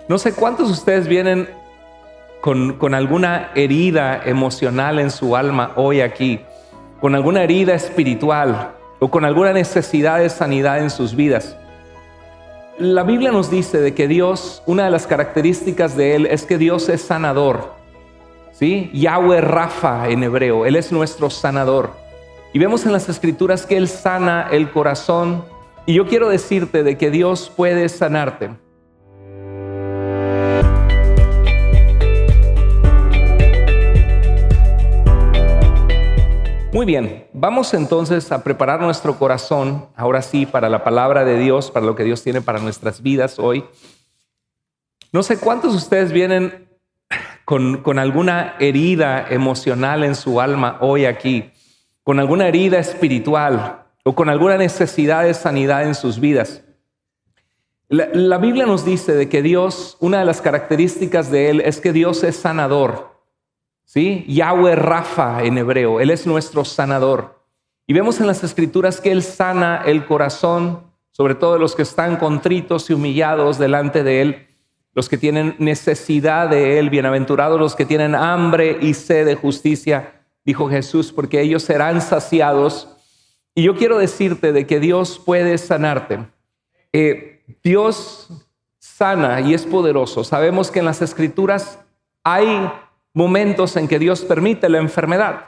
No sé cuántos de ustedes vienen con alguna herida emocional en su alma hoy aquí, con alguna herida espiritual o con alguna necesidad de sanidad en sus vidas. La Biblia nos dice de que Dios, una de las características de Él es que Dios es sanador, ¿sí? Yahweh Rafa en hebreo, Él es nuestro sanador. Y vemos en las Escrituras que Él sana el corazón. Y yo quiero decirte de que Dios puede sanarte. Muy bien, vamos entonces a preparar nuestro corazón, ahora sí, para la palabra de Dios, para lo que Dios tiene para nuestras vidas hoy. No sé cuántos de ustedes vienen con alguna herida emocional en su alma hoy aquí, con alguna herida espiritual o con alguna necesidad de sanidad en sus vidas. La Biblia nos dice de que Dios, una de las características de Él es que Dios es sanador. ¿Sí? Yahweh Rafa en hebreo, Él es nuestro sanador. Y vemos en las Escrituras que Él sana el corazón, sobre todo de los que están contritos y humillados delante de Él, los que tienen necesidad de Él. Bienaventurados los que tienen hambre y sed de justicia, dijo Jesús, porque ellos serán saciados. Y yo quiero decirte de que Dios puede sanarte. Dios sana y es poderoso. Sabemos que en las Escrituras hay momentos en que Dios permite la enfermedad.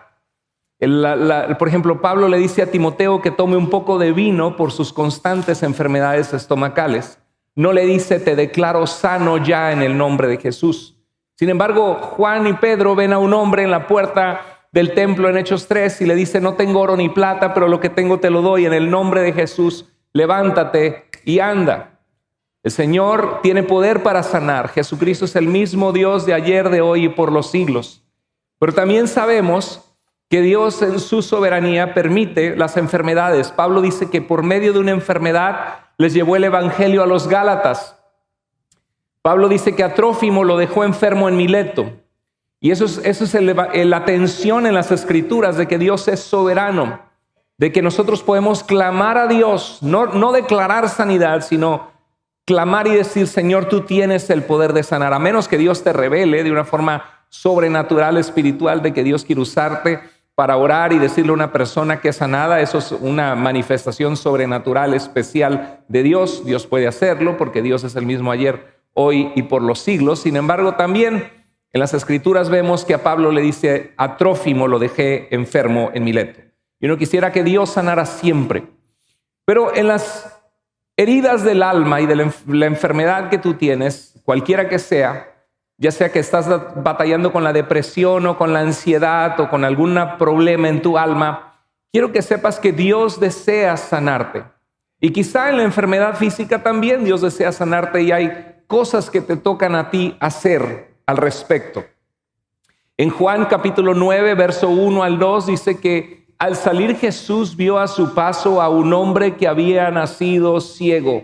Por ejemplo, Pablo le dice a Timoteo que tome un poco de vino por sus constantes enfermedades estomacales. No le dice, te declaro sano ya en el nombre de Jesús. Sin embargo, Juan y Pedro ven a un hombre en la puerta del templo en Hechos 3 y le dice, no tengo oro ni plata, pero lo que tengo te lo doy. En el nombre de Jesús, levántate y anda. El Señor tiene poder para sanar. Jesucristo es el mismo Dios de ayer, de hoy y por los siglos. Pero también sabemos que Dios en su soberanía permite las enfermedades. Pablo dice que por medio de una enfermedad les llevó el evangelio a los Gálatas. Pablo dice que a Trófimo lo dejó enfermo en Mileto. Y eso es la tensión en las Escrituras de que Dios es soberano, de que nosotros podemos clamar a Dios, no declarar sanidad, sino clamar y decir, Señor, tú tienes el poder de sanar, a menos que Dios te revele de una forma sobrenatural, espiritual, de que Dios quiere usarte para orar y decirle a una persona que es sanada. Eso es una manifestación sobrenatural especial de Dios. Dios puede hacerlo porque Dios es el mismo ayer, hoy y por los siglos. Sin embargo, también en las Escrituras vemos que a Pablo le dice, a Trófimo lo dejé enfermo en Mileto. Y uno quisiera que Dios sanara siempre. Pero en las heridas del alma y de la enfermedad que tú tienes, cualquiera que sea, ya sea que estás batallando con la depresión o con la ansiedad o con algún problema en tu alma, quiero que sepas que Dios desea sanarte. Y quizá en la enfermedad física también Dios desea sanarte y hay cosas que te tocan a ti hacer al respecto. En Juan capítulo 9, verso 1 al 2 dice que al salir Jesús vio a su paso a un hombre que había nacido ciego.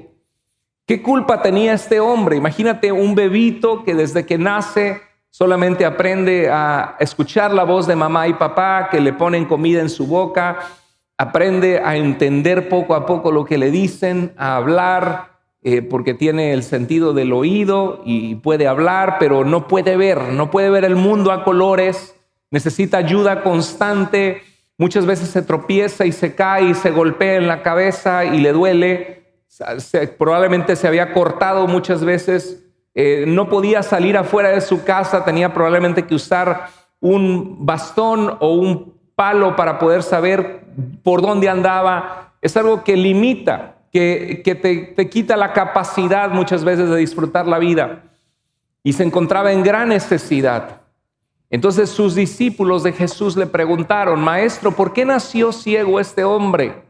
¿Qué culpa tenía este hombre? Imagínate un bebito que desde que nace solamente aprende a escuchar la voz de mamá y papá, que le ponen comida en su boca, aprende a entender poco a poco lo que le dicen, a hablar, porque tiene el sentido del oído y puede hablar, pero no puede ver el mundo a colores, necesita ayuda constante. Muchas veces se tropieza y se cae y se golpea en la cabeza y le duele. Probablemente se había cortado muchas veces. No podía salir afuera de su casa. Tenía probablemente que usar un bastón o un palo para poder saber por dónde andaba. Es algo que limita, que te quita la capacidad muchas veces de disfrutar la vida. Y se encontraba en gran necesidad. Entonces sus discípulos de Jesús le preguntaron, Maestro, ¿por qué nació ciego este hombre?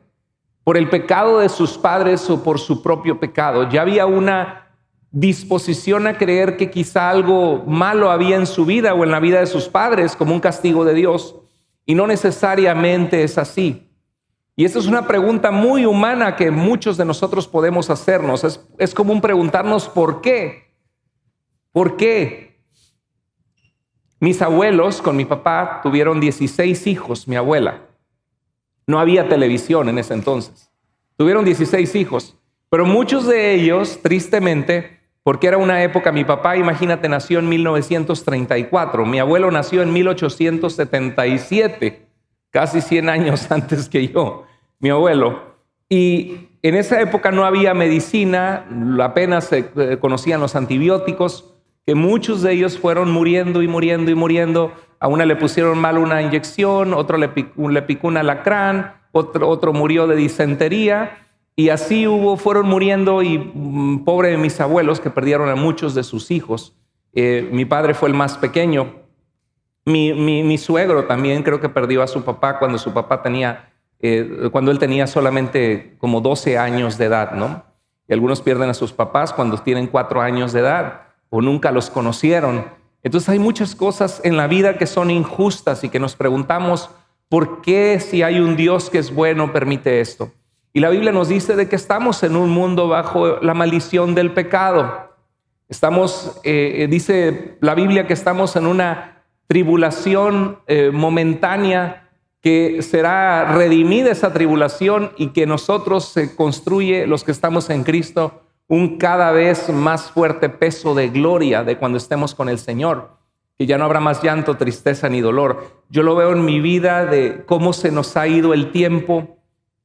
¿Por el pecado de sus padres o por su propio pecado? Ya había una disposición a creer que quizá algo malo había en su vida o en la vida de sus padres como un castigo de Dios. Y no necesariamente es así. Y esta es una pregunta muy humana que muchos de nosotros podemos hacernos. Es común preguntarnos ¿por qué? ¿Por qué? Mis abuelos con mi papá tuvieron 16 hijos, mi abuela. No había televisión en ese entonces. Tuvieron 16 hijos, pero muchos de ellos, tristemente, porque era una época, mi papá, imagínate, nació en 1934, mi abuelo nació en 1877, casi 100 años antes que yo, mi abuelo. Y en esa época no había medicina, apenas se conocían los antibióticos, que muchos de ellos fueron muriendo y muriendo y muriendo. A una le pusieron mal una inyección, otro le picó un alacrán, otro murió de disentería. Y así fueron muriendo y pobre de mis abuelos que perdieron a muchos de sus hijos. Mi padre fue el más pequeño. Mi suegro también creo que perdió a su papá cuando su papá cuando él tenía solamente como 12 años de edad, ¿no? Y algunos pierden a sus papás cuando tienen 4 años de edad o nunca los conocieron. Entonces hay muchas cosas en la vida que son injustas y que nos preguntamos por qué, si hay un Dios que es bueno, permite esto. Y la Biblia nos dice de que estamos en un mundo bajo la maldición del pecado. Dice la Biblia que estamos en una tribulación momentánea, que será redimida esa tribulación y que nosotros se construye, los que estamos en Cristo, un cada vez más fuerte peso de gloria de cuando estemos con el Señor, que ya no habrá más llanto, tristeza ni dolor. Yo lo veo en mi vida de cómo se nos ha ido el tiempo.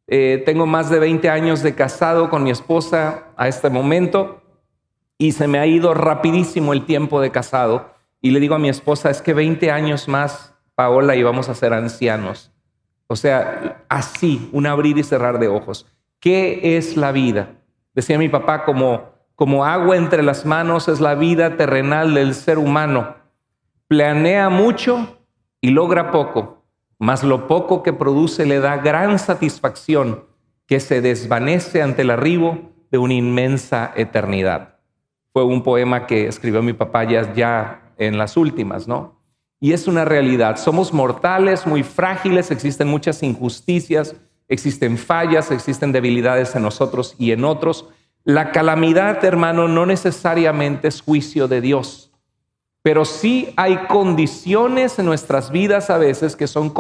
Tengo más de 20 años de casado con mi esposa a este momento y se me ha ido rapidísimo el tiempo de casado. Y le digo a mi esposa, es que 20 años más, Paola, y vamos a ser ancianos. O sea, así, un abrir y cerrar de ojos. ¿Qué es la vida? Decía mi papá, como agua entre las manos es la vida terrenal del ser humano. Planea mucho y logra poco, mas lo poco que produce le da gran satisfacción, que se desvanece ante el arribo de una inmensa eternidad. Fue un poema que escribió mi papá ya en las últimas, ¿no? Y es una realidad. Somos mortales, muy frágiles, existen muchas injusticias, existen fallas, existen debilidades en nosotros y en otros. La calamidad, hermano, no necesariamente es juicio de Dios, pero sí hay condiciones en nuestras vidas a veces que son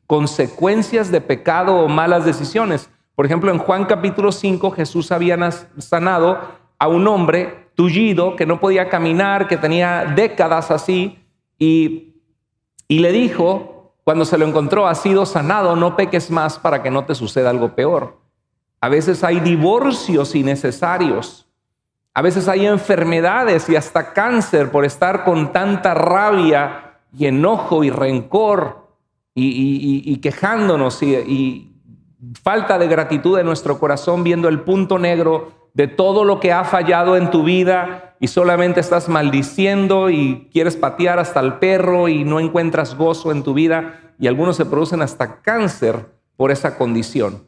consecuencias de pecado o malas decisiones. Por ejemplo, en Juan capítulo 5, Jesús había sanado a un hombre tullido que no podía caminar, que tenía décadas así, y le dijo, cuando se lo encontró, has sido sanado, no peques más para que no te suceda algo peor. A veces hay divorcios innecesarios. A veces hay enfermedades y hasta cáncer por estar con tanta rabia y enojo y rencor y quejándonos y falta de gratitud en nuestro corazón, viendo el punto negro de todo lo que ha fallado en tu vida y solamente estás maldiciendo y quieres patear hasta el perro y no encuentras gozo en tu vida, y algunos se producen hasta cáncer por esa condición.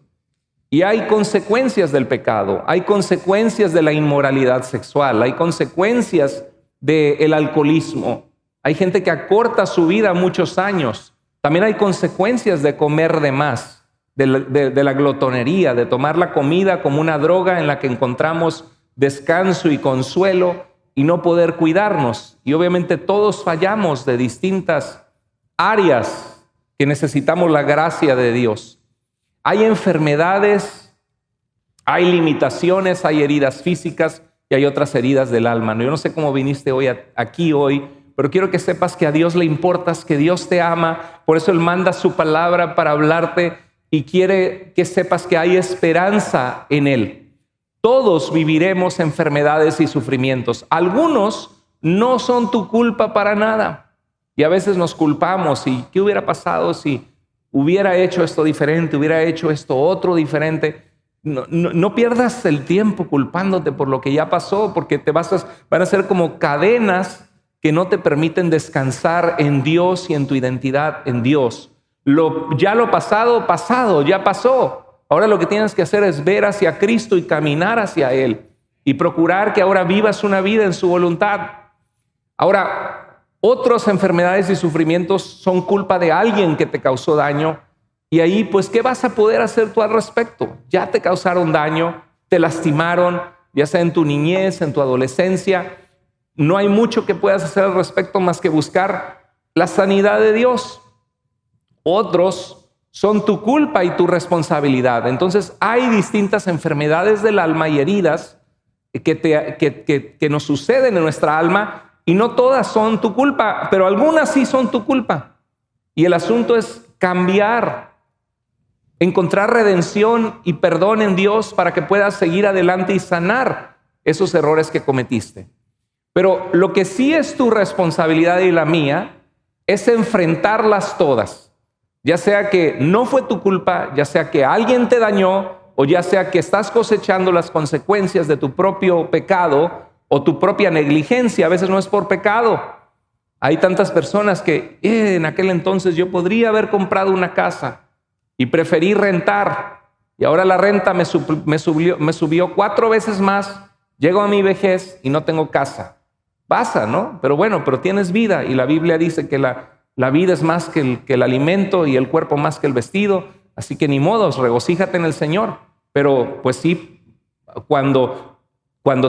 Y hay consecuencias del pecado, hay consecuencias de la inmoralidad sexual, hay consecuencias del alcoholismo. Hay gente que acorta su vida muchos años. También hay consecuencias de comer de más, de la glotonería, de tomar la comida como una droga en la que encontramos descanso y consuelo y no poder cuidarnos. Y obviamente todos fallamos de distintas áreas que necesitamos la gracia de Dios. Hay enfermedades, hay limitaciones, hay heridas físicas y hay otras heridas del alma. Yo no sé cómo viniste aquí hoy, pero quiero que sepas que a Dios le importas, que Dios te ama. Por eso Él manda su palabra para hablarte y quiere que sepas que hay esperanza en Él. Todos viviremos enfermedades y sufrimientos. Algunos no son tu culpa para nada. Y a veces nos culpamos. ¿Y qué hubiera pasado si hubiera hecho esto diferente, hubiera hecho esto otro diferente? No pierdas el tiempo culpándote por lo que ya pasó, porque van a ser como cadenas que no te permiten descansar en Dios y en tu identidad en Dios. Ya lo pasado, ya pasó. Ahora lo que tienes que hacer es ver hacia Cristo y caminar hacia Él y procurar que ahora vivas una vida en su voluntad. Ahora, otras enfermedades y sufrimientos son culpa de alguien que te causó daño, y ahí pues ¿qué vas a poder hacer tú al respecto? Ya te causaron daño, te lastimaron, ya sea en tu niñez, en tu adolescencia. No hay mucho que puedas hacer al respecto más que buscar la sanidad de Dios. Otros son tu culpa y tu responsabilidad. Entonces hay distintas enfermedades del alma y heridas que nos suceden en nuestra alma, y no todas son tu culpa, pero algunas sí son tu culpa. Y el asunto es cambiar, encontrar redención y perdón en Dios para que puedas seguir adelante y sanar esos errores que cometiste. Pero lo que sí es tu responsabilidad y la mía es enfrentarlas todas. Ya sea que no fue tu culpa, ya sea que alguien te dañó, o ya sea que estás cosechando las consecuencias de tu propio pecado o tu propia negligencia. A veces no es por pecado. Hay tantas personas que en aquel entonces yo podría haber comprado una casa y preferí rentar, y ahora la renta me subió 4 veces más. Llego a mi vejez y no tengo casa. Pasa, ¿no? Pero bueno, pero tienes vida, y la Biblia dice que la vida es más que el alimento y el cuerpo más que el vestido. Así que ni modos, regocíjate en el Señor. Pero pues sí, cuando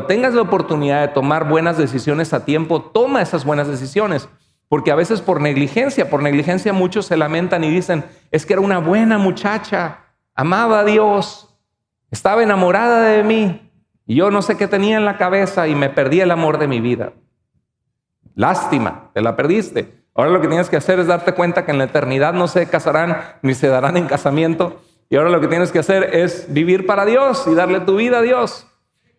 tengas la oportunidad de tomar buenas decisiones a tiempo, toma esas buenas decisiones. Porque a veces por negligencia muchos se lamentan y dicen, es que era una buena muchacha, amaba a Dios, estaba enamorada de mí, y yo no sé qué tenía en la cabeza y me perdí el amor de mi vida. Lástima, te la perdiste. Ahora lo que tienes que hacer es darte cuenta que en la eternidad no se casarán ni se darán en casamiento. Y ahora lo que tienes que hacer es vivir para Dios y darle tu vida a Dios.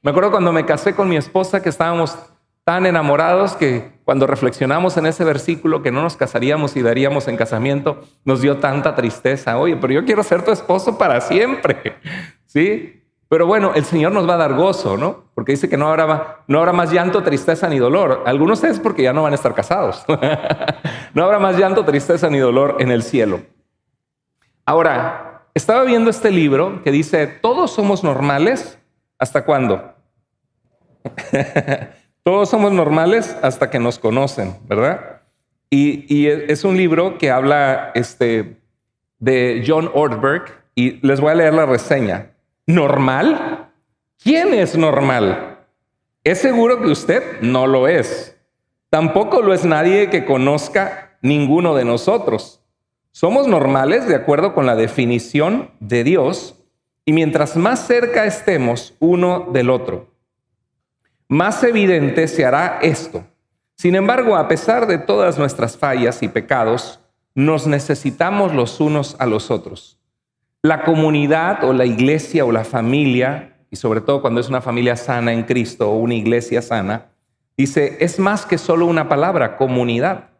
Me acuerdo cuando me casé con mi esposa, que estábamos tan enamorados que cuando reflexionamos en ese versículo que no nos casaríamos y daríamos en casamiento, nos dio tanta tristeza. Oye, pero yo quiero ser tu esposo para siempre, ¿sí? Pero bueno, el Señor nos va a dar gozo, ¿no? Porque dice que no habrá más llanto, tristeza ni dolor. Algunos es porque ya no van a estar casados. No habrá más llanto, tristeza ni dolor en el cielo. Ahora, estaba viendo este libro que dice, todos somos normales, ¿hasta cuándo? Todos somos normales hasta que nos conocen, ¿verdad? Y es un libro que habla de John Ortberg, y les voy a leer la reseña. ¿Normal? ¿Quién es normal? Es seguro que usted no lo es. Tampoco lo es nadie que conozca ninguno de nosotros. Somos normales de acuerdo con la definición de Dios, y mientras más cerca estemos uno del otro, más evidente se hará esto. Sin embargo, a pesar de todas nuestras fallas y pecados, nos necesitamos los unos a los otros. La comunidad o la iglesia o la familia, y sobre todo cuando es una familia sana en Cristo o una iglesia sana, dice, es más que solo una palabra, comunidad.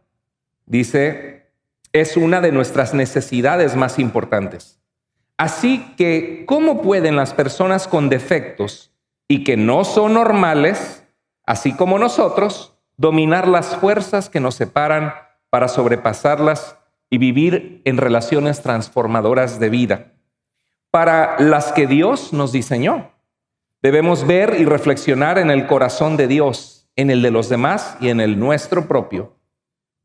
Dice, es una de nuestras necesidades más importantes. Así que, ¿cómo pueden las personas con defectos y que no son normales, así como nosotros, dominar las fuerzas que nos separan para sobrepasarlas y vivir en relaciones transformadoras de vida, para las que Dios nos diseñó? Debemos ver y reflexionar en el corazón de Dios, en el de los demás y en el nuestro propio.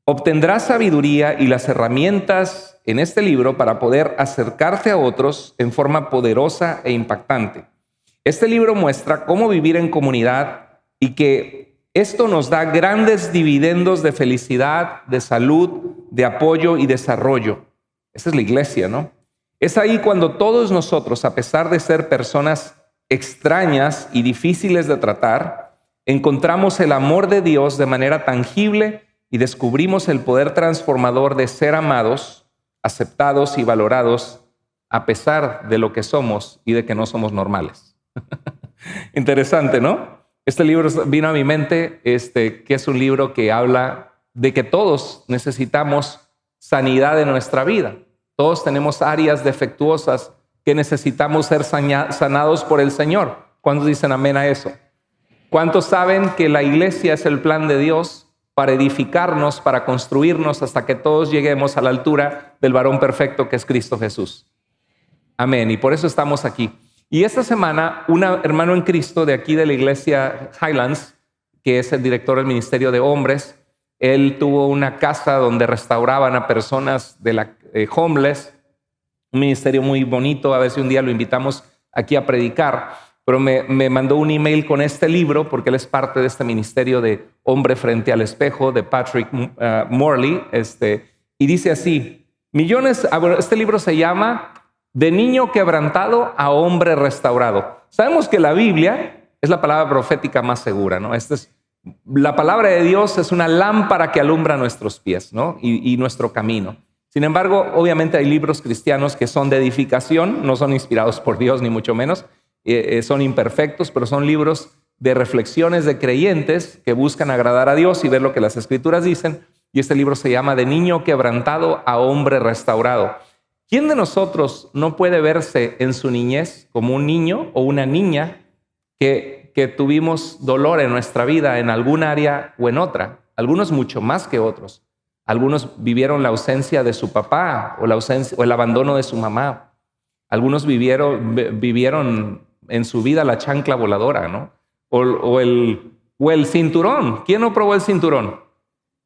Obtendrás sabiduría y las herramientas en este libro para poder acercarte a otros en forma poderosa e impactante. Este libro muestra cómo vivir en comunidad, y que esto nos da grandes dividendos de felicidad, de salud, de apoyo y desarrollo. Esa es la iglesia, ¿no? Es ahí cuando todos nosotros, a pesar de ser personas extrañas y difíciles de tratar, encontramos el amor de Dios de manera tangible y descubrimos el poder transformador de ser amados, aceptados y valorados a pesar de lo que somos y de que no somos normales. Interesante, ¿no? Este libro vino a mi mente, que es un libro que habla de que todos necesitamos sanidad en nuestra vida. Todos tenemos áreas defectuosas que necesitamos ser sanados por el Señor. ¿Cuántos dicen amén a eso? ¿Cuántos saben que la iglesia es el plan de Dios para edificarnos, para construirnos hasta que todos lleguemos a la altura del varón perfecto que es Cristo Jesús? Amén. Y por eso estamos aquí. Y esta semana, un hermano en Cristo de aquí de la iglesia Highlands, que es el director del ministerio de hombres, él tuvo una casa donde restauraban a personas de la homeless, un ministerio muy bonito. A ver si un día lo invitamos aquí a predicar. Pero me mandó un email con este libro, porque él es parte de este ministerio de Hombre Frente al Espejo, de Patrick Morley, y dice así, este libro se llama De niño quebrantado a hombre restaurado. Sabemos que la Biblia es la palabra profética más segura, ¿no? La palabra de Dios es una lámpara que alumbra nuestros pies, ¿no? y nuestro camino. Sin embargo, obviamente hay libros cristianos que son de edificación, no son inspirados por Dios ni mucho menos, son imperfectos, pero son libros de reflexiones de creyentes que buscan agradar a Dios y ver lo que las Escrituras dicen. Y este libro se llama De niño quebrantado a hombre restaurado. ¿Quién de nosotros no puede verse en su niñez como un niño o una niña que tuvimos dolor en nuestra vida en algún área o en otra? Algunos mucho más que otros. Algunos vivieron la ausencia de su papá o el abandono de su mamá. Algunos vivieron en su vida la chancla voladora, ¿no? O el cinturón. ¿Quién no probó el cinturón?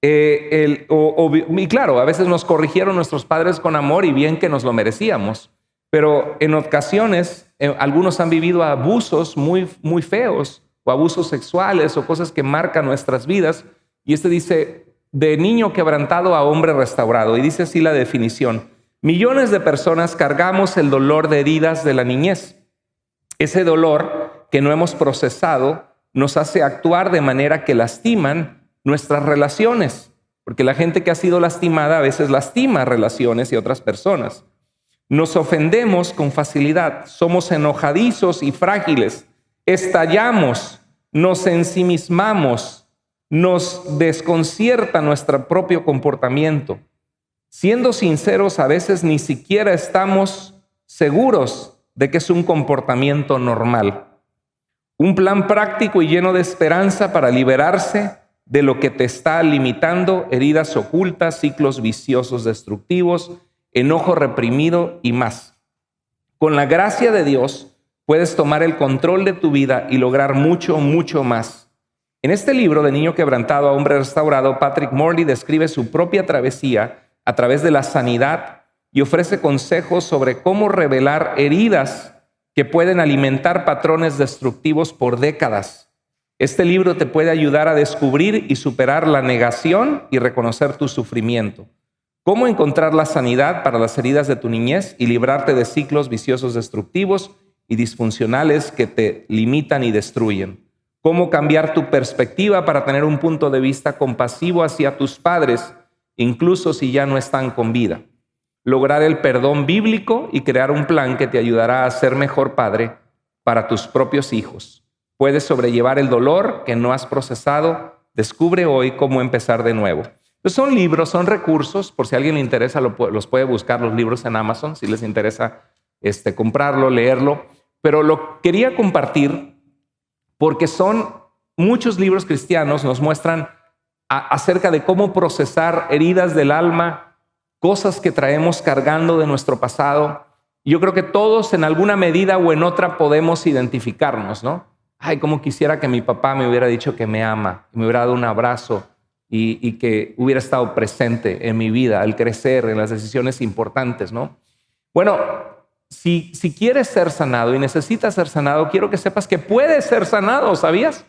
Y claro, a veces nos corrigieron nuestros padres con amor y bien que nos lo merecíamos. Pero en ocasiones, algunos han vivido abusos muy, muy feos, o abusos sexuales, o cosas que marcan nuestras vidas. Y dice, de niño quebrantado a hombre restaurado. Y dice así la definición: millones de personas cargamos el dolor de heridas de la niñez. Ese dolor que no hemos procesado nos hace actuar de manera que lastiman nuestras relaciones, porque la gente que ha sido lastimada a veces lastima relaciones y otras personas. Nos ofendemos con facilidad, somos enojadizos y frágiles, estallamos, nos ensimismamos, nos desconcierta nuestro propio comportamiento. Siendo sinceros, a veces ni siquiera estamos seguros de que es un comportamiento normal. Un plan práctico y lleno de esperanza para liberarse de lo que te está limitando: heridas ocultas, ciclos viciosos destructivos, enojo reprimido y más. Con la gracia de Dios puedes tomar el control de tu vida y lograr mucho, mucho más. En este libro, De niño quebrantado a hombre restaurado, Patrick Morley describe su propia travesía a través de la sanidad y ofrece consejos sobre cómo revelar heridas que pueden alimentar patrones destructivos por décadas. Este libro te puede ayudar a descubrir y superar la negación y reconocer tu sufrimiento. Cómo encontrar la sanidad para las heridas de tu niñez y librarte de ciclos viciosos destructivos y disfuncionales que te limitan y destruyen. Cómo cambiar tu perspectiva para tener un punto de vista compasivo hacia tus padres, incluso si ya no están con vida. Lograr el perdón bíblico y crear un plan que te ayudará a ser mejor padre para tus propios hijos. Puedes sobrellevar el dolor que no has procesado. Descubre hoy cómo empezar de nuevo. Entonces son libros, son recursos. Por si a alguien le interesa, los puede buscar los libros en Amazon, si les interesa comprarlo, leerlo. Pero lo quería compartir porque son muchos libros cristianos, nos muestran acerca de cómo procesar heridas del alma, cosas que traemos cargando de nuestro pasado. Yo creo que todos en alguna medida o en otra podemos identificarnos, ¿no? Ay, cómo quisiera que mi papá me hubiera dicho que me ama, que me hubiera dado un abrazo y que hubiera estado presente en mi vida al crecer, en las decisiones importantes, ¿no? Bueno, si quieres ser sanado y necesitas ser sanado, quiero que sepas que puedes ser sanado, ¿sabías?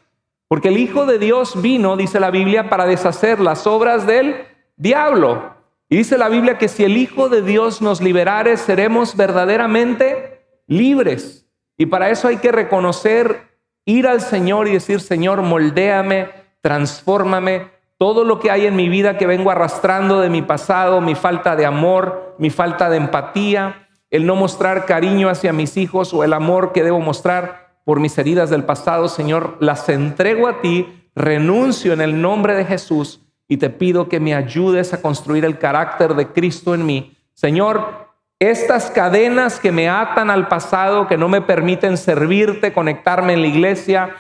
Porque el Hijo de Dios vino, dice la Biblia, para deshacer las obras del diablo. Y dice la Biblia que si el Hijo de Dios nos liberare, seremos verdaderamente libres. Y para eso hay que reconocer, ir al Señor y decir: Señor, moldéame, transfórmame. Todo lo que hay en mi vida que vengo arrastrando de mi pasado, mi falta de amor, mi falta de empatía, el no mostrar cariño hacia mis hijos o el amor que debo mostrar por mis heridas del pasado, Señor, las entrego a ti, renuncio en el nombre de Jesús y te pido que me ayudes a construir el carácter de Cristo en mí. Señor, estas cadenas que me atan al pasado, que no me permiten servirte, conectarme en la iglesia,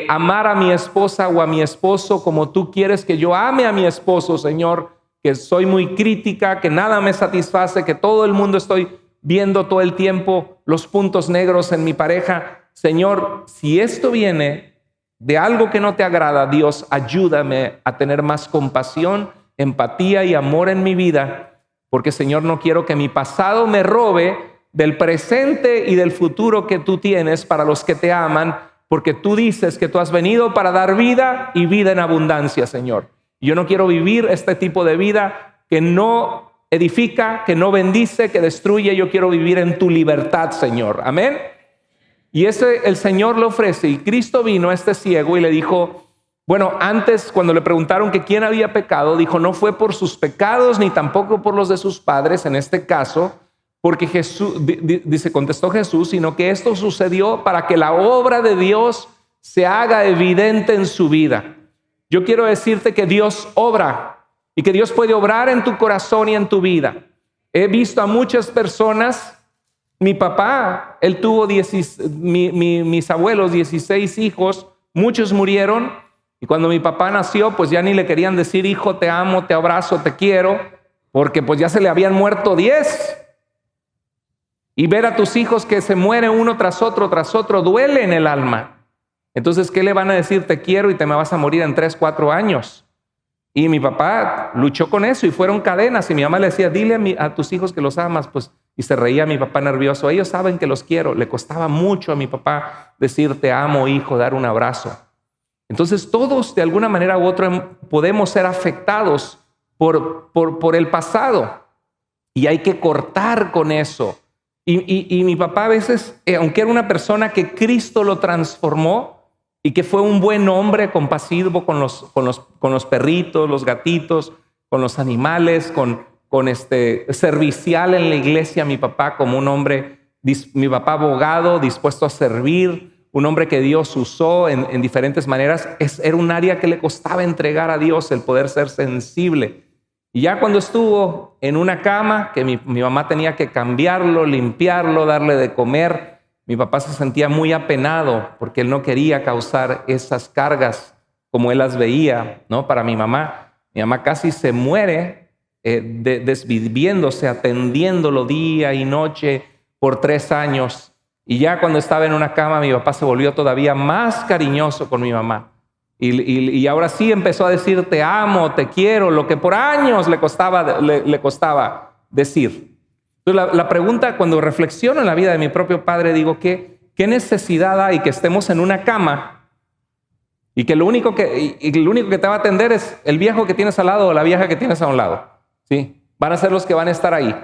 amar a mi esposa o a mi esposo como tú quieres que yo ame a mi esposo, Señor, que soy muy crítica, que nada me satisface, que todo el mundo estoy viendo todo el tiempo los puntos negros en mi pareja. Señor, si esto viene de algo que no te agrada, Dios, ayúdame a tener más compasión, empatía y amor en mi vida, porque, Señor, no quiero que mi pasado me robe del presente y del futuro que tú tienes para los que te aman, porque tú dices que tú has venido para dar vida y vida en abundancia, Señor. Yo no quiero vivir este tipo de vida que no edifica, que no bendice, que destruye. Yo quiero vivir en tu libertad, Señor. Amén. Y el Señor le ofrece, y Cristo vino a este ciego y le dijo, bueno, antes cuando le preguntaron que quién había pecado, dijo, no fue por sus pecados ni tampoco por los de sus padres, en este caso, porque Jesús, dice, contestó Jesús, sino que esto sucedió para que la obra de Dios se haga evidente en su vida. Yo quiero decirte que Dios obra y que Dios puede obrar en tu corazón y en tu vida. He visto a muchas personas, mi papá, él tuvo mis abuelos, 16 hijos, muchos murieron, y cuando mi papá nació, pues ya ni le querían decir, hijo, te amo, te abrazo, te quiero, porque pues ya se le habían muerto 10. Y ver a tus hijos que se mueren uno tras otro, duele en el alma. Entonces, ¿qué le van a decir? Te quiero y te me vas a morir en 3, 4 años. Y mi papá luchó con eso y fueron cadenas. Y mi mamá le decía, dile a tus hijos que los amas. Pues, y se reía mi papá nervioso. Ellos saben que los quiero. Le costaba mucho a mi papá decir, te amo, hijo, dar un abrazo. Entonces, todos de alguna manera u otra podemos ser afectados por el pasado. Y hay que cortar con eso. Y mi papá a veces, aunque era una persona que Cristo lo transformó y que fue un buen hombre compasivo con los perritos, los gatitos, con los animales, servicial en la iglesia, mi papá como un hombre, mi papá abogado, dispuesto a servir, un hombre que Dios usó en diferentes maneras, era un área que le costaba entregar a Dios, el poder ser sensible. Y ya cuando estuvo en una cama, que mi mamá tenía que cambiarlo, limpiarlo, darle de comer, mi papá se sentía muy apenado porque él no quería causar esas cargas como él las veía, ¿no? Para mi mamá casi se muere desviviéndose, atendiéndolo día y noche por 3 años. Y ya cuando estaba en una cama, mi papá se volvió todavía más cariñoso con mi mamá. Y ahora sí empezó a decir te amo, te quiero, lo que por años le costaba decir. Entonces la pregunta, cuando reflexiono en la vida de mi propio padre, digo, ¿qué necesidad hay que estemos en una cama y que lo único que te va a atender es el viejo que tienes al lado o la vieja que tienes a un lado? ¿Sí? Van a ser los que van a estar ahí.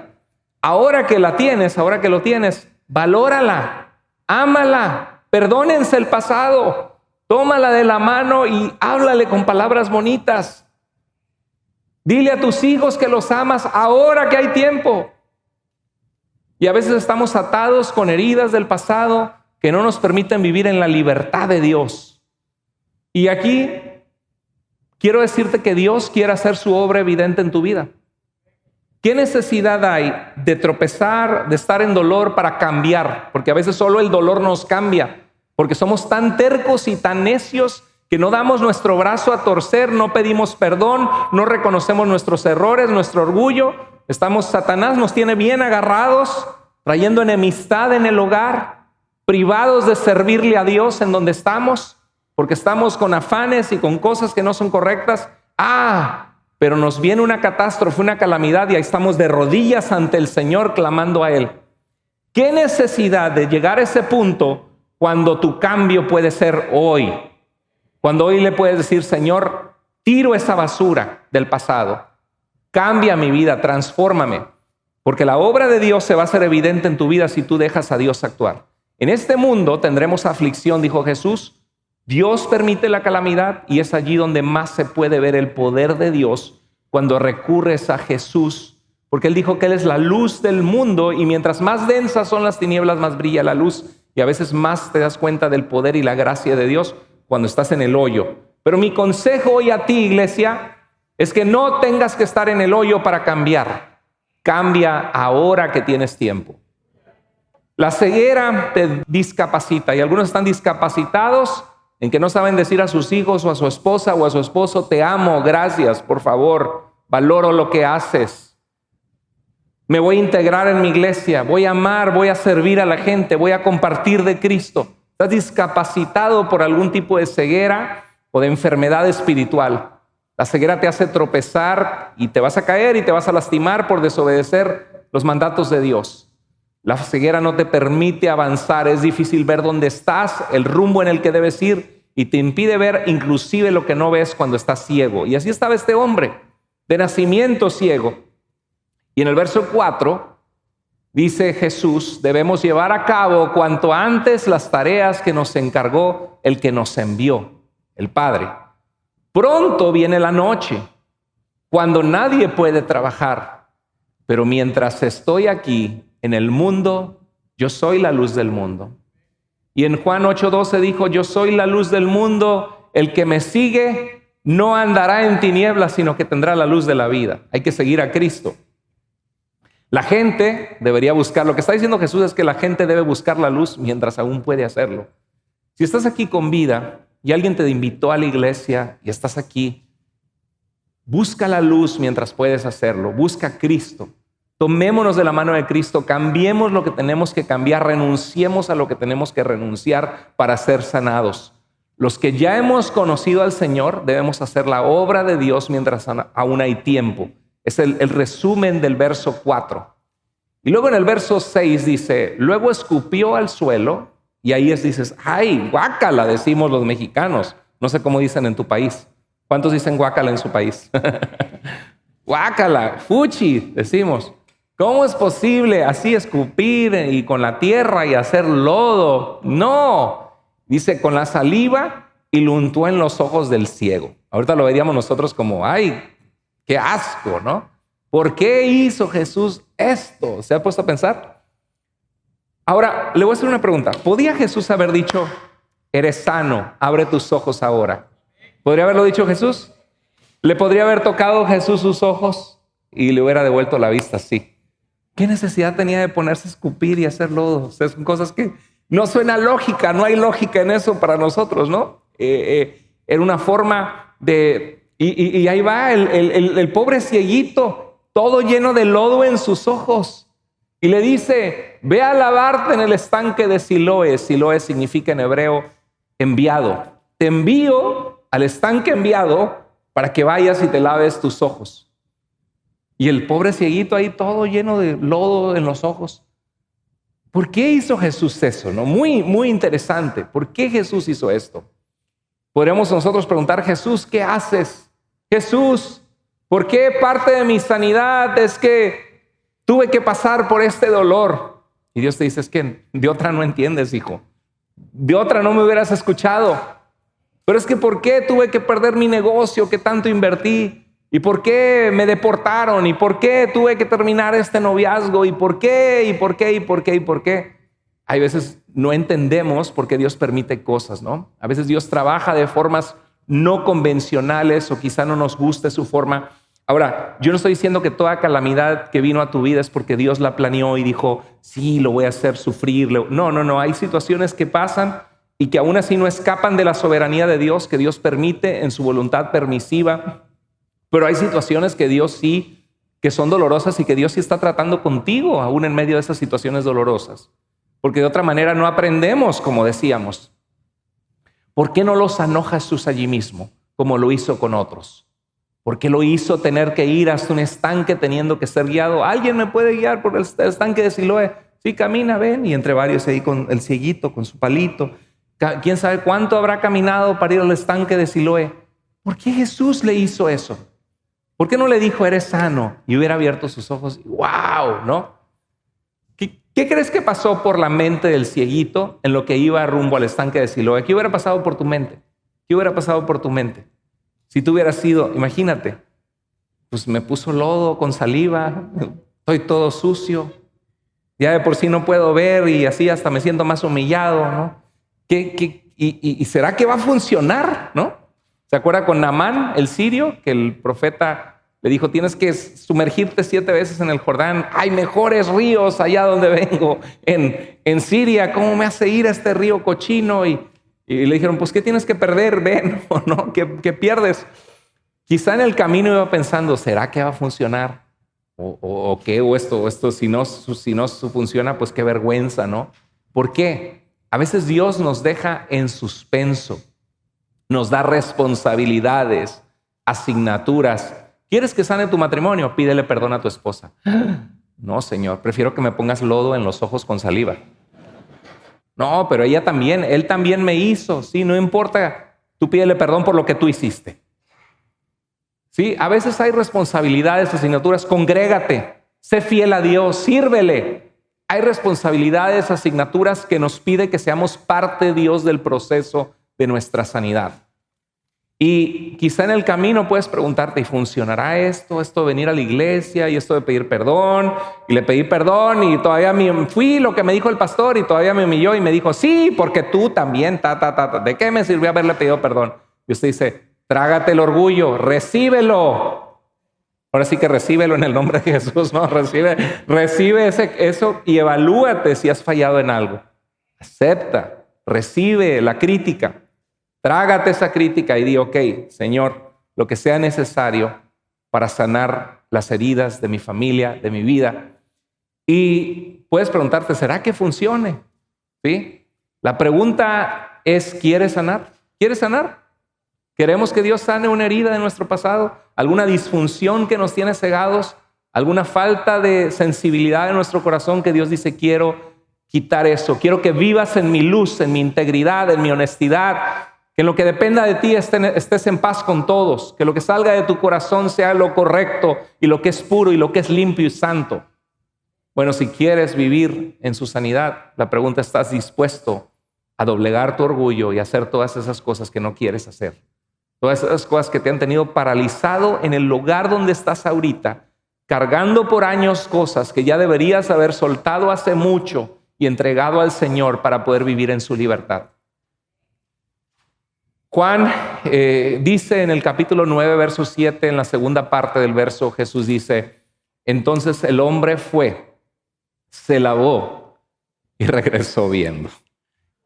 Ahora que lo tienes, valórala, ámala, perdónense el pasado. Tómala de la mano y háblale con palabras bonitas. Dile a tus hijos que los amas ahora que hay tiempo. Y a veces estamos atados con heridas del pasado que no nos permiten vivir en la libertad de Dios. Y aquí quiero decirte que Dios quiere hacer su obra evidente en tu vida. ¿Qué necesidad hay de tropezar, de estar en dolor para cambiar? Porque a veces solo el dolor nos cambia. Porque somos tan tercos y tan necios que no damos nuestro brazo a torcer, no pedimos perdón, no reconocemos nuestros errores, nuestro orgullo. Satanás nos tiene bien agarrados, trayendo enemistad en el hogar, privados de servirle a Dios en donde estamos, porque estamos con afanes y con cosas que no son correctas. Pero nos viene una catástrofe, una calamidad y ahí estamos de rodillas ante el Señor clamando a Él. ¿Qué necesidad de llegar a ese punto cuando tu cambio puede ser hoy? Cuando hoy le puedes decir, Señor, tiro esa basura del pasado, cambia mi vida, transfórmame, porque la obra de Dios se va a hacer evidente en tu vida si tú dejas a Dios actuar. En este mundo tendremos aflicción, dijo Jesús. Dios permite la calamidad y es allí donde más se puede ver el poder de Dios, cuando recurres a Jesús, porque Él dijo que Él es la luz del mundo y mientras más densas son las tinieblas, más brilla la luz. Y a veces más te das cuenta del poder y la gracia de Dios cuando estás en el hoyo. Pero mi consejo hoy a ti, iglesia, es que no tengas que estar en el hoyo para cambiar. Cambia ahora que tienes tiempo. La ceguera te discapacita y algunos están discapacitados en que no saben decir a sus hijos o a su esposa o a su esposo, te amo, gracias, por favor, valoro lo que haces. Me voy a integrar en mi iglesia, voy a amar, voy a servir a la gente, voy a compartir de Cristo. Estás discapacitado por algún tipo de ceguera o de enfermedad espiritual. La ceguera te hace tropezar y te vas a caer y te vas a lastimar por desobedecer los mandatos de Dios. La ceguera no te permite avanzar, es difícil ver dónde estás, el rumbo en el que debes ir y te impide ver inclusive lo que no ves cuando estás ciego. Y así estaba este hombre, de nacimiento ciego. Y en el verso 4 Dice Jesús, debemos llevar a cabo cuanto antes las tareas que nos encargó el que nos envió, el Padre. Pronto viene la noche, cuando nadie puede trabajar, pero mientras estoy aquí en el mundo, yo soy la luz del mundo. Y en Juan 8:12 dijo, yo soy la luz del mundo, el que me sigue no andará en tinieblas, sino que tendrá la luz de la vida. Hay que seguir a Cristo. La gente debería buscar, lo que está diciendo Jesús es que la gente debe buscar la luz mientras aún puede hacerlo. Si estás aquí con vida y alguien te invitó a la iglesia y estás aquí, busca la luz mientras puedes hacerlo, busca a Cristo. Tomémonos de la mano de Cristo, cambiemos lo que tenemos que cambiar, renunciemos a lo que tenemos que renunciar para ser sanados. Los que ya hemos conocido al Señor debemos hacer la obra de Dios mientras aún hay tiempo. Es el resumen del verso 4. Y luego en el verso 6 dice, luego escupió al suelo, y ahí dices, ¡ay, guácala! Decimos los mexicanos. No sé cómo dicen en tu país. ¿Cuántos dicen guácala en su país? Guácala, fuchi, decimos. ¿Cómo es posible así escupir y con la tierra y hacer lodo? No, dice con la saliva y lo untó en los ojos del ciego. Ahorita lo veríamos nosotros como, ¡ay, qué asco!, ¿no? ¿Por qué hizo Jesús esto? ¿Se ha puesto a pensar? Ahora, le voy a hacer una pregunta. ¿Podía Jesús haber dicho, eres sano, abre tus ojos ahora? ¿Podría haberlo dicho Jesús? ¿Le podría haber tocado Jesús sus ojos y le hubiera devuelto la vista? Sí. ¿Qué necesidad tenía de ponerse a escupir y hacer lodo? O sea, son cosas que no suena lógica, no hay lógica en eso para nosotros, ¿no? Era una forma de... Y ahí va el pobre cieguito, todo lleno de lodo en sus ojos. Y le dice, ve a lavarte en el estanque de Siloé. Siloé significa en hebreo enviado. Te envío al estanque enviado para que vayas y te laves tus ojos. Y el pobre cieguito ahí todo lleno de lodo en los ojos. ¿Por qué hizo Jesús eso? ¿No? Muy interesante. ¿Por qué Jesús hizo esto? Podríamos nosotros preguntar, Jesús, ¿qué haces? Jesús, ¿por qué parte de mi sanidad es que tuve que pasar por este dolor? Y Dios te dice, es que de otra no entiendes, hijo. De otra no me hubieras escuchado. Pero es que ¿por qué tuve que perder mi negocio que tanto invertí? ¿Y por qué me deportaron? ¿Y por qué tuve que terminar este noviazgo? ¿Y por qué? ¿Y por qué? ¿Y por qué? ¿Y por qué? Hay veces no entendemos por qué Dios permite cosas, ¿no? A veces Dios trabaja de formas no convencionales o quizá no nos guste su forma. Ahora, yo no estoy diciendo que toda calamidad que vino a tu vida es porque Dios la planeó y dijo, sí, lo voy a hacer sufrir. No. Hay situaciones que pasan y que aún así no escapan de la soberanía de Dios, que Dios permite en su voluntad permisiva. Pero hay situaciones que Dios sí, que son dolorosas y que Dios sí está tratando contigo aún en medio de esas situaciones dolorosas. Porque de otra manera no aprendemos, como decíamos. ¿Por qué no lo sanó Jesús allí mismo, como lo hizo con otros? ¿Por qué lo hizo tener que ir hasta un estanque teniendo que ser guiado? ¿Alguien me puede guiar por el estanque de Siloé? Sí, camina, ven. Y entre varios ahí con el cieguito, con su palito. ¿Quién sabe cuánto habrá caminado para ir al estanque de Siloé? ¿Por qué Jesús le hizo eso? ¿Por qué no le dijo, eres sano? Y hubiera abierto sus ojos. ¡Wow! ¿No? ¿Qué crees que pasó por la mente del cieguito en lo que iba rumbo al estanque de Siloé? ¿Qué hubiera pasado por tu mente? ¿Qué hubiera pasado por tu mente? Si tú hubieras sido, imagínate, pues me puso lodo con saliva, estoy todo sucio, ya de por sí no puedo ver y así hasta me siento más humillado, ¿no? ¿Y será que va a funcionar, no? ¿Se acuerda con Naamán, el sirio, que el profeta le dijo, tienes que sumergirte 7 veces en el Jordán? Hay mejores ríos allá donde vengo, en Siria. ¿Cómo me hace ir a este río cochino? Y le dijeron, pues, ¿qué tienes que perder? Ven, ¿o no? ¿Qué pierdes? Quizá en el camino iba pensando, ¿será que va a funcionar? ¿O qué? ¿O esto si no funciona, pues qué vergüenza, ¿no? ¿Por qué? A veces Dios nos deja en suspenso. Nos da responsabilidades, asignaturas. ¿Quieres que sane tu matrimonio? Pídele perdón a tu esposa. No, Señor, prefiero que me pongas lodo en los ojos con saliva. No, pero él también me hizo. Sí, no importa. Tú pídele perdón por lo que tú hiciste. Sí, a veces hay responsabilidades, asignaturas. Congrégate, sé fiel a Dios, sírvele. hay responsabilidades, asignaturas que nos pide que seamos parte, Dios, del proceso de nuestra sanidad. Y quizá en el camino puedes preguntarte, ¿y funcionará esto de venir a la iglesia y esto de pedir perdón? Y le pedí perdón y todavía fui lo que me dijo el pastor y todavía me humilló y me dijo, sí, porque tú también, ¿de qué me sirvió haberle pedido perdón? Y usted dice, trágate el orgullo, recíbelo. Ahora sí que recíbelo en el nombre de Jesús, ¿no? Recibe eso y evalúate si has fallado en algo. Acepta, recibe la crítica. Trágate esa crítica y di, ok, Señor, lo que sea necesario para sanar las heridas de mi familia, de mi vida. Y puedes preguntarte, ¿será que funcione? ¿Sí? La pregunta es, ¿quieres sanar? ¿Quieres sanar? ¿Queremos que Dios sane una herida de nuestro pasado? ¿Alguna disfunción que nos tiene cegados? ¿Alguna falta de sensibilidad en nuestro corazón que Dios dice, quiero quitar eso? Quiero que vivas en mi luz, en mi integridad, en mi honestidad. Que en lo que dependa de ti estés en paz con todos. Que lo que salga de tu corazón sea lo correcto y lo que es puro y lo que es limpio y santo. Bueno, si quieres vivir en su sanidad, la pregunta, ¿estás dispuesto a doblegar tu orgullo y hacer todas esas cosas que no quieres hacer? Todas esas cosas que te han tenido paralizado en el lugar donde estás ahorita, cargando por años cosas que ya deberías haber soltado hace mucho y entregado al Señor para poder vivir en su libertad. Juan dice en el capítulo 9, verso 7, en la segunda parte del verso, Jesús dice, entonces el hombre fue, se lavó y regresó viendo.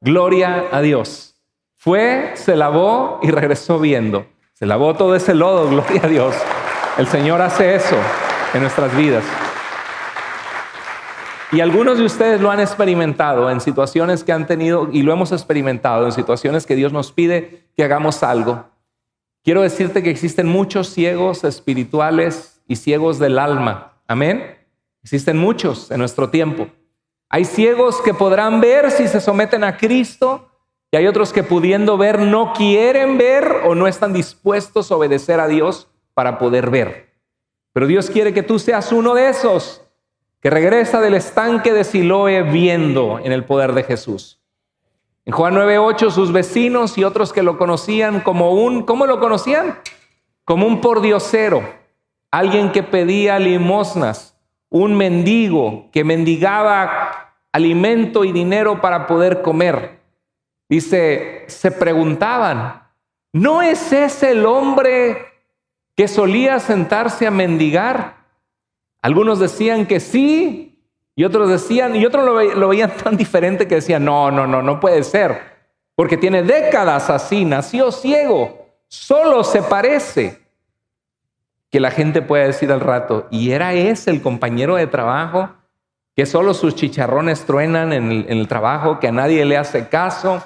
Gloria a Dios. Fue, se lavó y regresó viendo. Se lavó todo ese lodo, gloria a Dios. El Señor hace eso en nuestras vidas. Y algunos de ustedes lo han experimentado en situaciones que han tenido, y lo hemos experimentado en situaciones que Dios nos pide que hagamos algo. Quiero decirte que existen muchos ciegos espirituales y ciegos del alma. Amén. Existen muchos en nuestro tiempo. Hay ciegos que podrán ver si se someten a Cristo, y hay otros que pudiendo ver no quieren ver o no están dispuestos a obedecer a Dios para poder ver. Pero Dios quiere que tú seas uno de esos que regresa del estanque de Siloé viendo en el poder de Jesús. En Juan 9:8, sus vecinos y otros que lo conocían ¿cómo lo conocían? Como un pordiosero, alguien que pedía limosnas, un mendigo que mendigaba alimento y dinero para poder comer. Dice, se preguntaban, ¿no es ese el hombre que solía sentarse a mendigar? Algunos decían que sí, y otros decían, y otros lo veían tan diferente que decían, no puede ser, porque tiene décadas así, nació ciego, solo se parece. Que la gente pueda decir al rato, ¿y era ese el compañero de trabajo que solo sus chicharrones truenan en el trabajo, que a nadie le hace caso,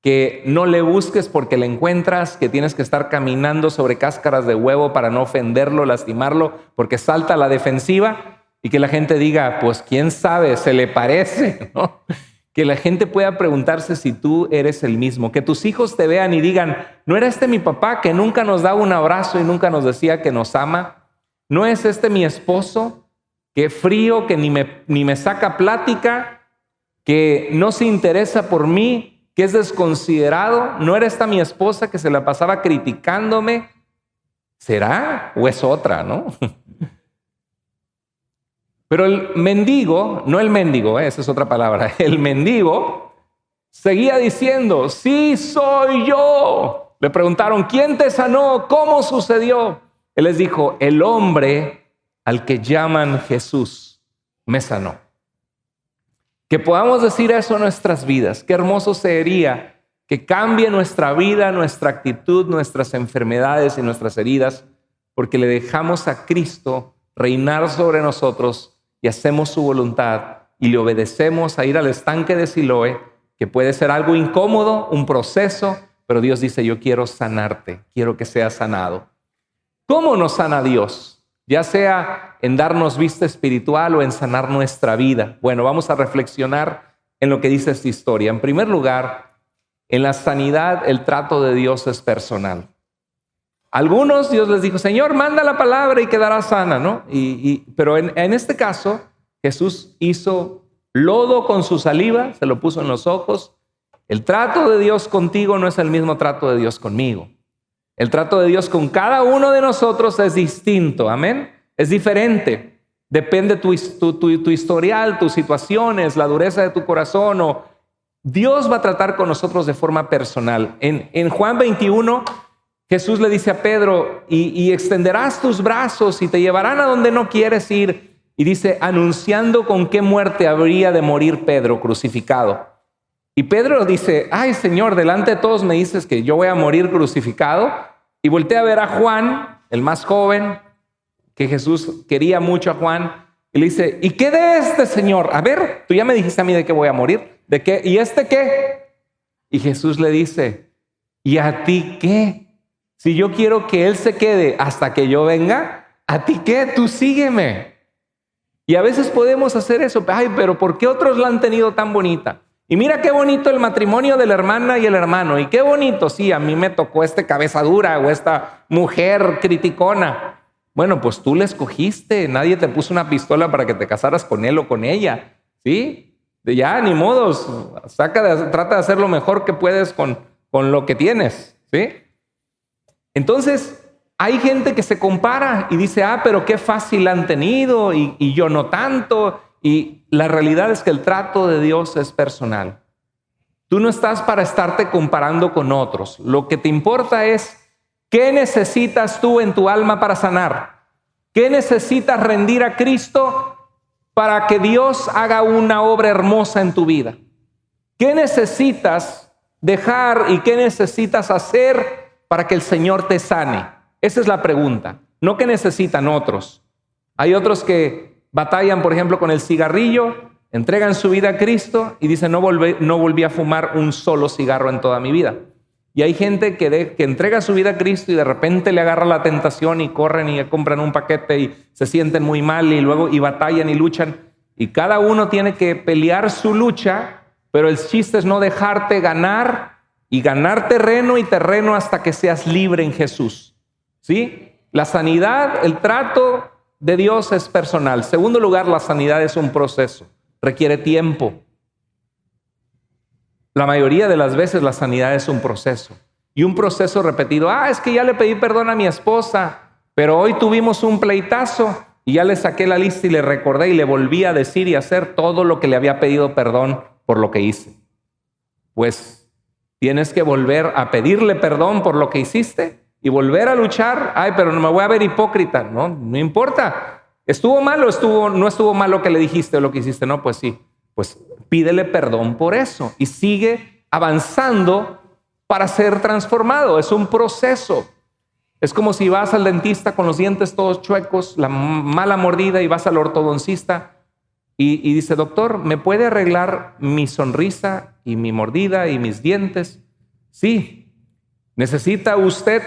que no le busques porque le encuentras, que tienes que estar caminando sobre cáscaras de huevo para no ofenderlo, lastimarlo, porque salta a la defensiva? Y que la gente diga, pues quién sabe, se le parece, ¿no? Que la gente pueda preguntarse si tú eres el mismo, que tus hijos te vean y digan, ¿no era este mi papá que nunca nos daba un abrazo y nunca nos decía que nos ama? ¿No es este mi esposo que frío, que ni me saca plática, que no se interesa por mí, que es desconsiderado? ¿No era esta mi esposa que se la pasaba criticándome? ¿Será? ¿O es otra, no? Pero el mendigo, no el mendigo, esa es otra palabra, el mendigo seguía diciendo, sí soy yo. Le preguntaron, ¿quién te sanó? ¿Cómo sucedió? Él les dijo, el hombre al que llaman Jesús me sanó. Que podamos decir eso en nuestras vidas. Qué hermoso sería que cambie nuestra vida, nuestra actitud, nuestras enfermedades y nuestras heridas, porque le dejamos a Cristo reinar sobre nosotros y hacemos su voluntad y le obedecemos a ir al estanque de Siloé, que puede ser algo incómodo, un proceso, pero Dios dice, yo quiero sanarte, quiero que seas sanado. ¿Cómo nos sana Dios? Ya sea en darnos vista espiritual o en sanar nuestra vida. Bueno, vamos a reflexionar en lo que dice esta historia. En primer lugar, en la sanidad el trato de Dios es personal. Algunos Dios les dijo, Señor, manda la palabra y quedará sana, ¿no? Pero en este caso, Jesús hizo lodo con su saliva, se lo puso en los ojos. El trato de Dios contigo no es el mismo trato de Dios conmigo. El trato de Dios con cada uno de nosotros es distinto, amén. Es diferente. Depende tu historial, tus situaciones, la dureza de tu corazón. Dios va a tratar con nosotros de forma personal. En Juan 21, Jesús le dice a Pedro, y extenderás tus brazos y te llevarán a donde no quieres ir. Y dice, anunciando con qué muerte habría de morir Pedro crucificado. Y Pedro dice, ay Señor, delante de todos me dices que yo voy a morir crucificado. Y voltea a ver a Juan, el más joven, que Jesús quería mucho a Juan. Y le dice, ¿y qué de este Señor? A ver, tú ya me dijiste a mí de que voy a morir. ¿De qué? ¿Y este qué? Y Jesús le dice, ¿y a ti qué? Si yo quiero que Él se quede hasta que yo venga, ¿a ti qué? Tú sígueme. Y a veces podemos hacer eso. Ay, pero ¿por qué otros la han tenido tan bonita? Y mira qué bonito el matrimonio de la hermana y el hermano. Y qué bonito, sí, a mí me tocó este cabeza dura o esta mujer criticona. Bueno, pues tú le escogiste. Nadie te puso una pistola para que te casaras con él o con ella. ¿Sí? Ya, ni modos. Trata de hacer lo mejor que puedes con lo que tienes. ¿Sí? Entonces, hay gente que se compara y dice, pero qué fácil han tenido y yo no tanto. Y la realidad es que el trato de Dios es personal. Tú no estás para estarte comparando con otros. Lo que te importa es qué necesitas tú en tu alma para sanar. ¿Qué necesitas rendir a Cristo para que Dios haga una obra hermosa en tu vida? ¿Qué necesitas dejar y qué necesitas hacer para que el Señor te sane? Esa es la pregunta. No qué necesitan otros. Hay otros que batallan, por ejemplo, con el cigarrillo, entregan su vida a Cristo y dicen, no volví a fumar un solo cigarro en toda mi vida. Y hay gente que entrega su vida a Cristo y de repente le agarra la tentación y corren y compran un paquete y se sienten muy mal y luego batallan y luchan. Y cada uno tiene que pelear su lucha, pero el chiste es no dejarte ganar y ganar terreno y terreno hasta que seas libre en Jesús. ¿Sí? La sanidad, el trato de Dios es personal. Segundo lugar, la sanidad es un proceso, requiere tiempo. La mayoría de las veces la sanidad es un proceso y un proceso repetido. Es que ya le pedí perdón a mi esposa, pero hoy tuvimos un pleitazo y ya le saqué la lista y le recordé y le volví a decir y hacer todo lo que le había pedido perdón por lo que hice. Pues tienes que volver a pedirle perdón por lo que hiciste y volver a luchar. Pero no me voy a ver hipócrita. No importa. ¿Estuvo mal o no estuvo mal lo que le dijiste o lo que hiciste? No, pues sí. Pues pídele perdón por eso y sigue avanzando para ser transformado. Es un proceso. Es como si vas al dentista con los dientes todos chuecos, la mala mordida, y vas al ortodoncista y dice, doctor, ¿me puede arreglar mi sonrisa y mi mordida y mis dientes? Sí. ¿Necesita usted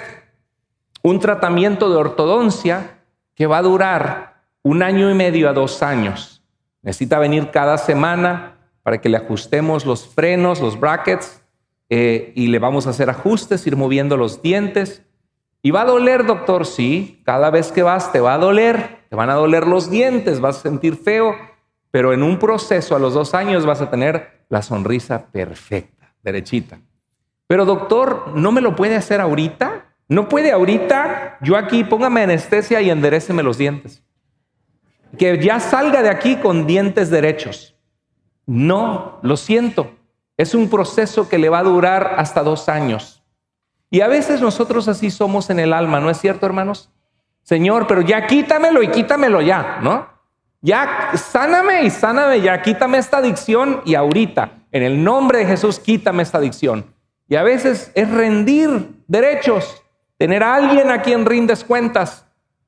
un tratamiento de ortodoncia que va a durar 1 año y medio a 2 años? Necesita venir cada semana para que le ajustemos los frenos, los brackets, y le vamos a hacer ajustes, ir moviendo los dientes. ¿Y va a doler, doctor? Sí, cada vez que vas te va a doler, te van a doler los dientes, vas a sentir feo, pero en un proceso a los 2 años vas a tener la sonrisa perfecta, derechita. Pero doctor, ¿no me lo puede hacer ahorita? ¿No puede ahorita? Yo aquí, póngame anestesia y enderéceme los dientes. Que ya salga de aquí con dientes derechos. No, lo siento. Es un proceso que le va a durar hasta 2 años. Y a veces nosotros así somos en el alma, ¿no es cierto, hermanos? Señor, pero ya quítamelo y quítamelo ya, ¿no? Ya sáname y sáname ya, quítame esta adicción y ahorita, en el nombre de Jesús, quítame esta adicción. Y a veces es rendir derechos, tener a alguien a quien rindes cuentas,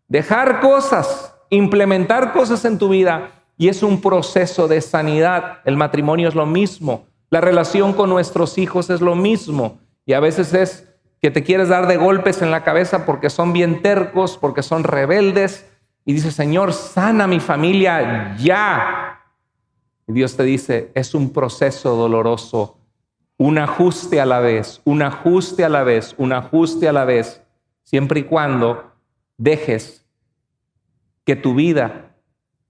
dejar cosas, implementar cosas en tu vida, y es un proceso de sanidad. El matrimonio es lo mismo, la relación con nuestros hijos es lo mismo, y a veces es que te quieres dar de golpes en la cabeza porque son bien tercos, porque son rebeldes, y dices, Señor, sana mi familia ya. Y Dios te dice, es un proceso doloroso, un ajuste a la vez, un ajuste a la vez, un ajuste a la vez, siempre y cuando dejes que tu vida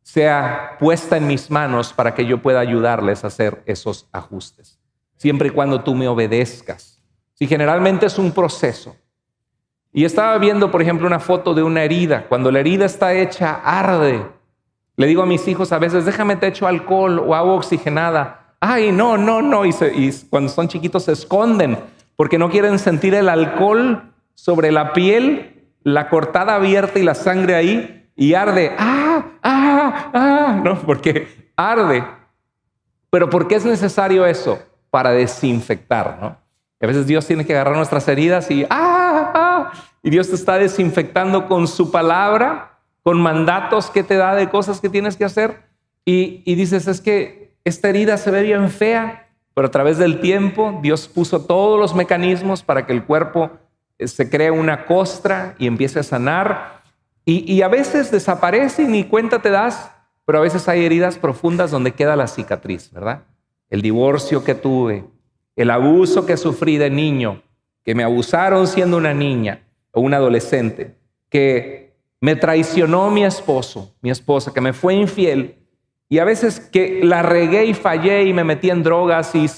sea puesta en mis manos para que yo pueda ayudarles a hacer esos ajustes. Siempre y cuando tú me obedezcas. Si generalmente es un proceso. Y estaba viendo, por ejemplo, una foto de una herida. Cuando la herida está hecha, arde. Le digo a mis hijos a veces, déjame te echo alcohol o agua oxigenada. Ay, no. Y cuando son chiquitos se esconden porque no quieren sentir el alcohol sobre la piel, la cortada abierta y la sangre ahí, y arde. No, porque arde. Pero ¿por qué es necesario eso? Para desinfectar, ¿no? Y a veces Dios tiene que agarrar nuestras heridas y Dios te está desinfectando con su palabra, con mandatos que te da de cosas que tienes que hacer. Y dices, es que esta herida se ve bien fea, pero a través del tiempo Dios puso todos los mecanismos para que el cuerpo se cree una costra y empiece a sanar. Y a veces desaparece y ni cuenta te das, pero a veces hay heridas profundas donde queda la cicatriz, ¿verdad? El divorcio que tuve, el abuso que sufrí de niño, que me abusaron siendo una niña o un adolescente, que me traicionó mi esposa, que me fue infiel, y a veces que la regué y fallé y me metí en drogas y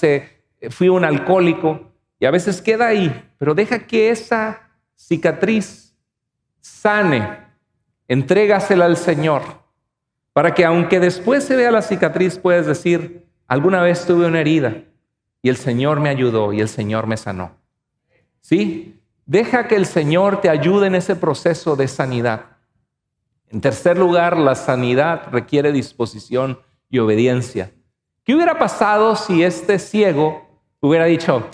fui un alcohólico, y a veces queda ahí, pero deja que esa cicatriz sane, entrégasela al Señor, para que aunque después se vea la cicatriz, puedes decir, alguna vez tuve una herida y el Señor me ayudó y el Señor me sanó. ¿Sí? Deja que el Señor te ayude en ese proceso de sanidad. En tercer lugar, la sanidad requiere disposición y obediencia. ¿Qué hubiera pasado si este ciego hubiera dicho,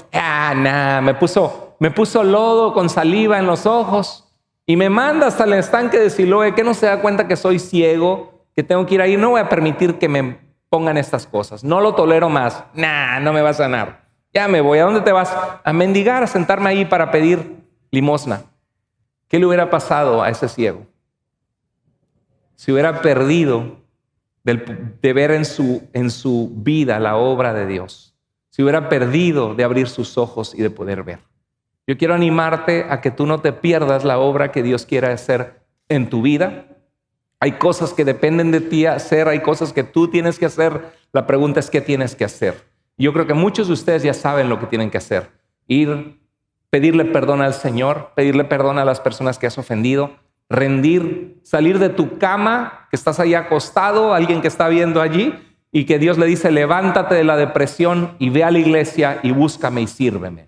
me puso lodo con saliva en los ojos y me manda hasta el estanque de Siloé, que no se da cuenta que soy ciego, que tengo que ir ahí, no voy a permitir que me pongan estas cosas, no lo tolero más, no me va a sanar, ya me voy, ¿a dónde te vas? A mendigar, a sentarme ahí para pedir limosna. ¿Qué le hubiera pasado a ese ciego? Si hubiera perdido de ver en su vida la obra de Dios, si hubiera perdido de abrir sus ojos y de poder ver. Yo quiero animarte a que tú no te pierdas la obra que Dios quiere hacer en tu vida. Hay cosas que dependen de ti hacer, hay cosas que tú tienes que hacer. La pregunta es, ¿qué tienes que hacer? Yo creo que muchos de ustedes ya saben lo que tienen que hacer. Ir, pedirle perdón al Señor, pedirle perdón a las personas que has ofendido, rendir, salir de tu cama, que estás ahí acostado, alguien que está viendo allí, y que Dios le dice, levántate de la depresión y ve a la iglesia y búscame y sírveme.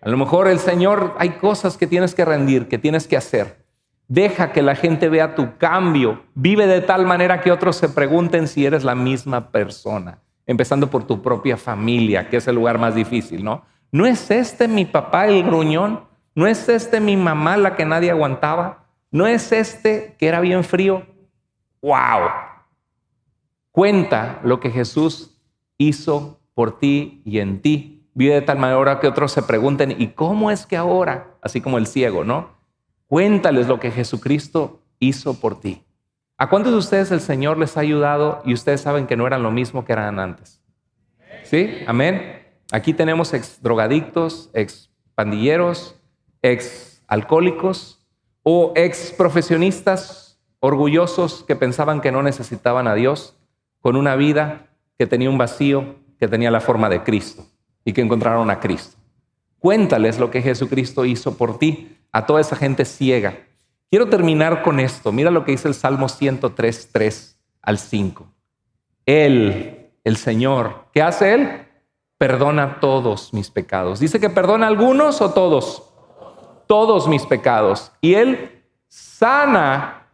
A lo mejor el Señor, hay cosas que tienes que rendir, que tienes que hacer. Deja que la gente vea tu cambio. Vive de tal manera que otros se pregunten si eres la misma persona. Empezando por tu propia familia, que es el lugar más difícil, ¿no? ¿No es este mi papá el gruñón? ¿No es este mi mamá la que nadie aguantaba? ¿No es este que era bien frío? ¡Wow! Cuenta lo que Jesús hizo por ti y en ti. Vive de tal manera que otros se pregunten, ¿y cómo es que ahora? Así como el ciego, ¿no? Cuéntales lo que Jesucristo hizo por ti. ¿A cuántos de ustedes el Señor les ha ayudado y ustedes saben que no eran lo mismo que eran antes? ¿Sí? Amén. Aquí tenemos ex drogadictos, ex pandilleros, ex alcohólicos o ex profesionistas orgullosos que pensaban que no necesitaban a Dios, con una vida que tenía un vacío, que tenía la forma de Cristo y que encontraron a Cristo. Cuéntales lo que Jesucristo hizo por ti, a toda esa gente ciega. Quiero terminar con esto. Mira lo que dice el Salmo 103, 3 al 5. Él, el Señor, ¿qué hace Él? Perdona todos mis pecados. ¿Dice que perdona algunos o todos? Todos mis pecados. Y Él sana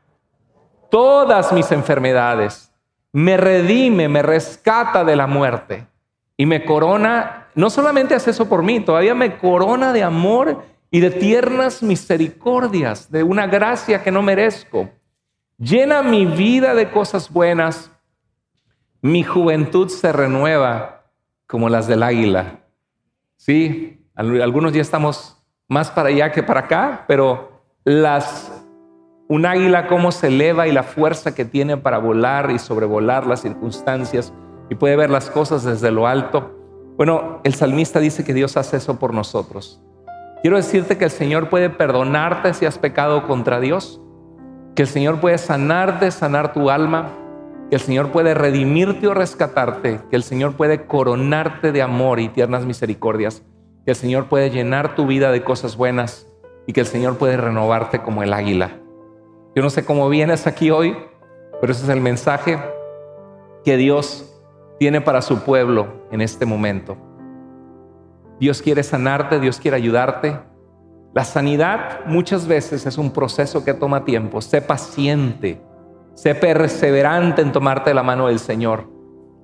todas mis enfermedades. Me redime, me rescata de la muerte. Y me corona, no solamente hace eso por mí, todavía me corona de amor y de tiernas misericordias, de una gracia que no merezco. Llena mi vida de cosas buenas. Mi juventud se renueva como las del águila. Sí, algunos ya estamos más para allá que para acá, pero un águila cómo se eleva y la fuerza que tiene para volar y sobrevolar las circunstancias y puede ver las cosas desde lo alto. Bueno, el salmista dice que Dios hace eso por nosotros. Quiero decirte que el Señor puede perdonarte si has pecado contra Dios, que el Señor puede sanarte, sanar tu alma, que el Señor puede redimirte o rescatarte, que el Señor puede coronarte de amor y tiernas misericordias, que el Señor puede llenar tu vida de cosas buenas y que el Señor puede renovarte como el águila. Yo no sé cómo vienes aquí hoy, pero ese es el mensaje que Dios tiene para su pueblo en este momento. Dios quiere sanarte, Dios quiere ayudarte. La sanidad muchas veces es un proceso que toma tiempo. Sé paciente, sé perseverante en tomarte la mano del Señor.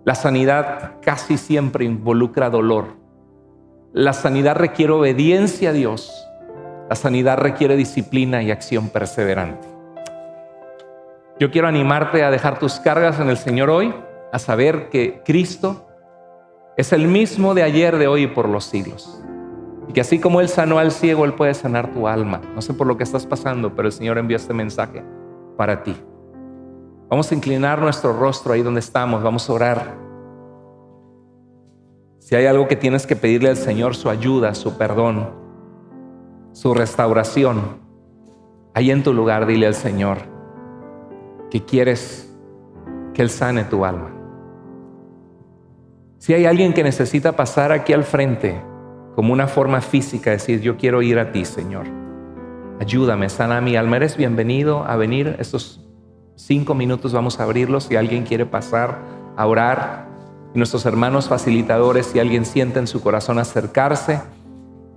La sanidad casi siempre involucra dolor. La sanidad requiere obediencia a Dios. La sanidad requiere disciplina y acción perseverante. Yo quiero animarte a dejar tus cargas en el Señor hoy, a saber que Cristo es el mismo de ayer, de hoy y por los siglos. Y que así como Él sanó al ciego, Él puede sanar tu alma. No sé por lo que estás pasando, pero el Señor envió este mensaje para ti. Vamos a inclinar nuestro rostro ahí donde estamos, vamos a orar. Si hay algo que tienes que pedirle al Señor, su ayuda, su perdón, su restauración, ahí en tu lugar dile al Señor que quieres que Él sane tu alma. Si hay alguien que necesita pasar aquí al frente como una forma física, decir yo quiero ir a ti, Señor, ayúdame, sana mi alma, eres bienvenido a venir. Estos 5 minutos vamos a abrirlos si alguien quiere pasar a orar. Y nuestros hermanos facilitadores, si alguien siente en su corazón acercarse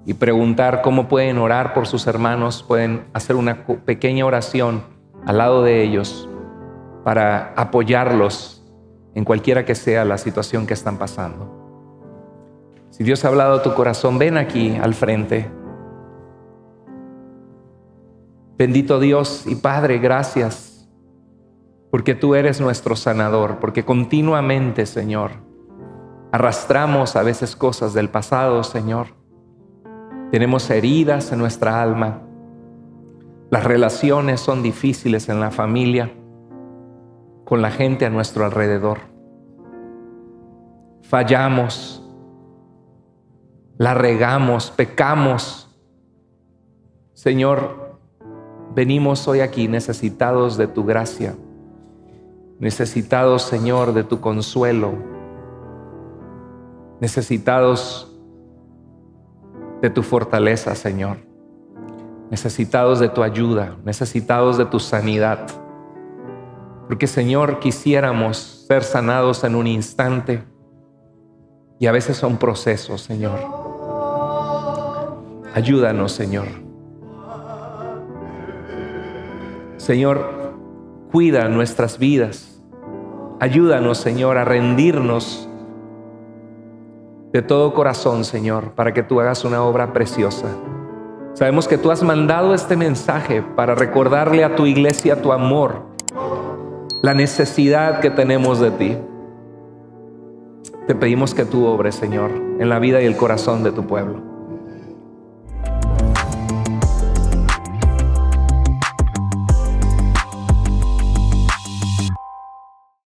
y preguntar cómo pueden orar por sus hermanos, pueden hacer una pequeña oración al lado de ellos para apoyarlos en cualquiera que sea la situación que están pasando. Si Dios ha hablado a tu corazón, ven aquí al frente. Bendito Dios y Padre, gracias porque tú eres nuestro sanador, porque continuamente, Señor, arrastramos a veces cosas del pasado, Señor. Tenemos heridas en nuestra alma. Las relaciones son difíciles en la familia, con la gente a nuestro alrededor. Fallamos, la regamos, pecamos. Señor, venimos hoy aquí necesitados de tu gracia, necesitados, Señor, de tu consuelo, necesitados de tu fortaleza, Señor, necesitados de tu ayuda, necesitados de tu sanidad. Porque, Señor, quisiéramos ser sanados en un instante y a veces son procesos, Señor. Ayúdanos, Señor. Señor, cuida nuestras vidas. Ayúdanos, Señor, a rendirnos de todo corazón, Señor, para que tú hagas una obra preciosa. Sabemos que tú has mandado este mensaje para recordarle a tu iglesia tu amor, la necesidad que tenemos de ti. Te pedimos que tú obres, Señor, en la vida y el corazón de tu pueblo.